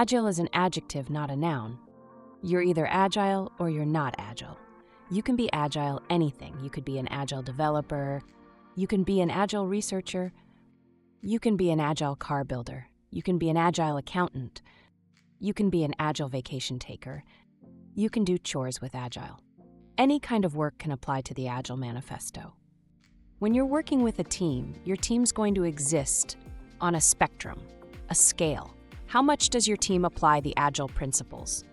Agile is an adjective, not a noun. You're either agile or you're not agile. You can be agile anything. You could be an agile developer. You can be an agile researcher. You can be an agile car builder. You can be an agile accountant. You can be an agile vacation taker. You can do chores with agile. Any kind of work can apply to the Agile Manifesto. When you're working with a team, your team's going to exist on a spectrum, a scale. How much does your team apply the Agile principles?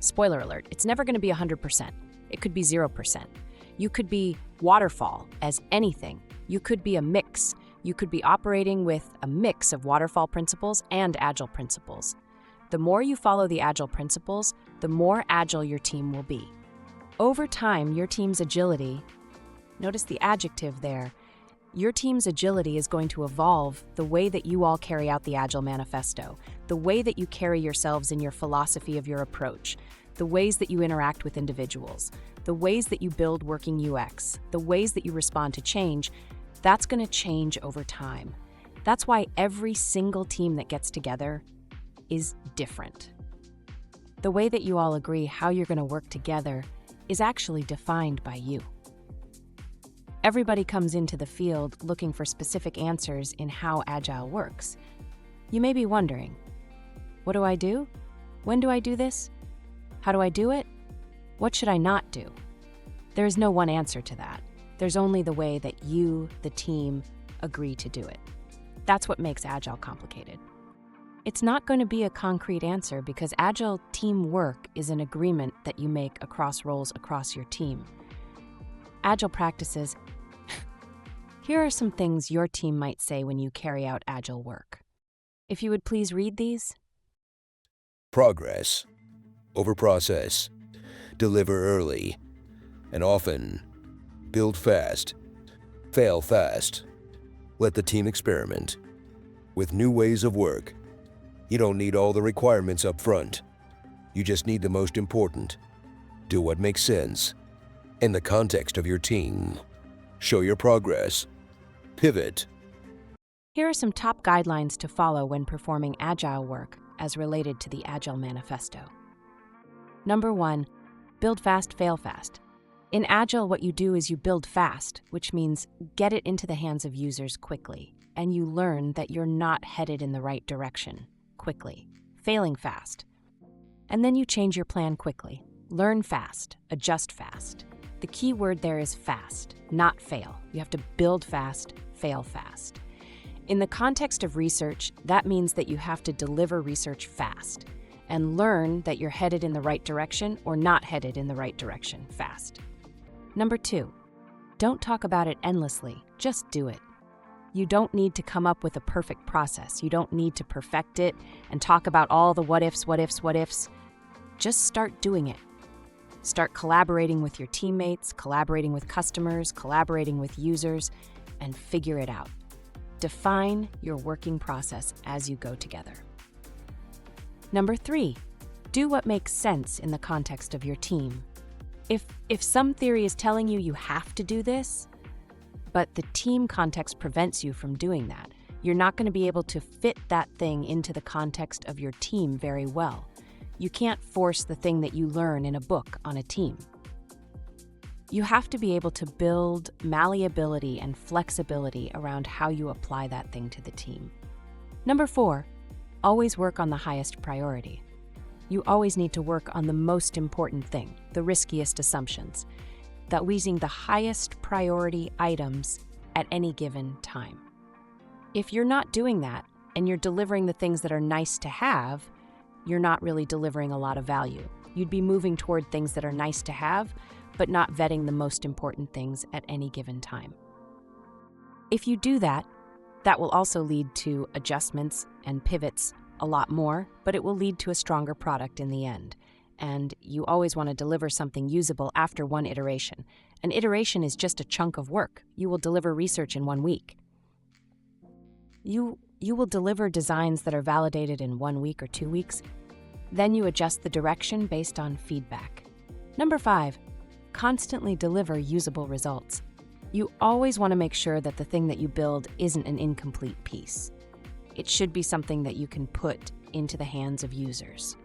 Spoiler alert, it's never going to be 100%. It could be 0%. You could be waterfall as anything. You could be a mix. You could be operating with a mix of waterfall principles and Agile principles. The more you follow the Agile principles, the more agile your team will be. Over time, your team's agility, notice the adjective there, your team's agility is going to evolve the way that you all carry out the Agile Manifesto, the way that you carry yourselves in your philosophy of your approach, the ways that you interact with individuals, the ways that you build working UX, the ways that you respond to change. That's going to change over time. That's why every single team that gets together is different. The way that you all agree how you're going to work together is actually defined by you. Everybody comes into the field looking for specific answers in how Agile works. You may be wondering, what do I do? When do I do this? How do I do it? What should I not do? There is no one answer to that. There's only the way that you, the team, agree to do it. That's what makes Agile complicated. It's not going to be a concrete answer because Agile teamwork is an agreement that you make across roles across your team. Agile practices. Here are some things your team might say when you carry out Agile work. If you would please read these. Progress. Overprocess. Deliver early. And often. Build fast. Fail fast. Let the team experiment. With new ways of work. You don't need all the requirements up front. You just need the most important. Do what makes sense. In the context of your team. Show your progress. Pivot. Here are some top guidelines to follow when performing Agile work as related to the Agile Manifesto. Number 1, build fast, fail fast. In Agile, what you do is you build fast, which means get it into the hands of users quickly, and you learn that you're not headed in the right direction quickly, failing fast. And then you change your plan quickly. Learn fast, adjust fast. The key word there is fast, not fail. You have to build fast, fail fast. In the context of research, that means that you have to deliver research fast and learn that you're headed in the right direction or not headed in the right direction fast. Number 2, don't talk about it endlessly, just do it. You don't need to come up with a perfect process. You don't need to perfect it and talk about all the what ifs, what ifs, what ifs. Just start doing it. Start collaborating with your teammates, collaborating with customers, collaborating with users, and figure it out. Define your working process as you go together. Number 3, do what makes sense in the context of your team. If some theory is telling you have to do this, but the team context prevents you from doing that, you're not going to be able to fit that thing into the context of your team very well. You can't force the thing that you learn in a book on a team. You have to be able to build malleability and flexibility around how you apply that thing to the team. Number 4, always work on the highest priority. You always need to work on the most important thing, the riskiest assumptions, that using the highest priority items at any given time. If you're not doing that and you're delivering the things that are nice to have, you're not really delivering a lot of value. You'd be moving toward things that are nice to have, but not vetting the most important things at any given time. If you do that, that will also lead to adjustments and pivots a lot more, but it will lead to a stronger product in the end. And you always want to deliver something usable after one iteration. An iteration is just a chunk of work. You will deliver research in 1 week. You will deliver designs that are validated in 1 week or 2 weeks. Then you adjust the direction based on feedback. Number 5, constantly deliver usable results. You always want to make sure that the thing that you build isn't an incomplete piece. It should be something that you can put into the hands of users.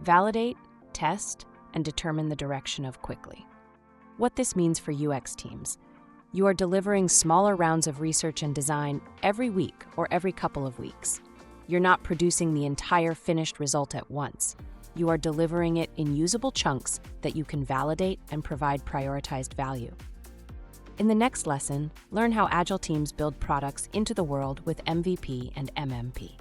Validate, test, and determine the direction of quickly. What this means for UX teams: you are delivering smaller rounds of research and design every week or every couple of weeks. You're not producing the entire finished result at once. You are delivering it in usable chunks that you can validate and provide prioritized value. In the next lesson, learn how Agile teams build products into the world with MVP and MMP.